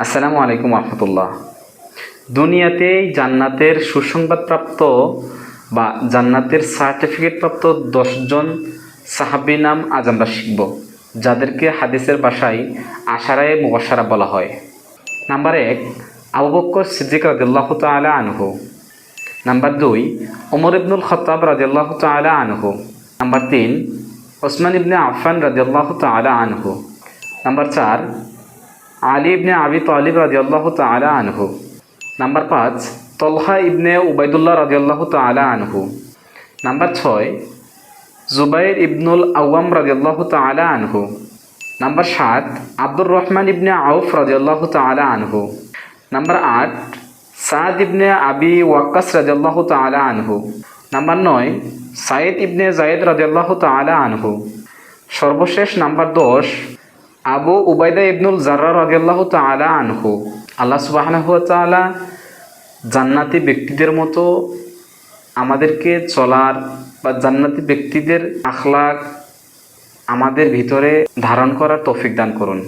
আসসালামু আলাইকুম রহমতুল্লাহ। দুনিয়াতেই জান্নাতের সুসংবাদপ্রাপ্ত বা জান্নাতের সার্টিফিকেট প্রাপ্ত 10 জন সাহাবী নাম আজ আমরা শিখব, যাদেরকে হাদিসের ভাষায় আশারায়ে মুবাশশারা বলা হয়। নাম্বার 1, আবু বকর সিদ্দিক রাদিয়াল্লাহু তাআলা আনহু। নাম্বার 2, ওমর ইবনুল খাত্তাব রাদিয়াল্লাহু তাআলা আনহু। নাম্বার 3, ওসমান ইবনে আফফান রাদিয়াল্লাহু তাআলা আনহু। নাম্বার 4, আলী ইবনে আবি তালিব রাদিয়াল্লাহু তাআলা আনহু। নাম্বার 5, তলহা ইবনে উবাইদুল্লাহ রাদিয়াল্লাহু তাআলা আনহু। নাম্বার 6, জুবাইর ইবনুল আওয়াম রাদিয়াল্লাহু তাআলা আনহু। নাম্বার 7, আব্দুর রহমান ইবনে আউফ রাদিয়াল্লাহু তাআলা আনহু। নাম্বার 8, সাদ ইবনে আবি ওয়াক্কাস রাদিয়াল্লাহু তাআলা আনহু। নাম্বার 9, সাইদ ইবনে যায়েদ রাদিয়াল্লাহু তাআলা আনহু। সর্বশেষ নাম্বার 10, আবু উবাইদা ইবনুল জাররাহ রাদিয়াল্লাহু তাআলা আনহু। আল্লাহ সুবহানাহু ওয়া তাআলা জান্নাতি ব্যক্তিদের মতো আমাদেরকে চলার বা জান্নাতি ব্যক্তিদের আখলাক আমাদের ভিতরে ধারণ করার তৌফিক দান করুন।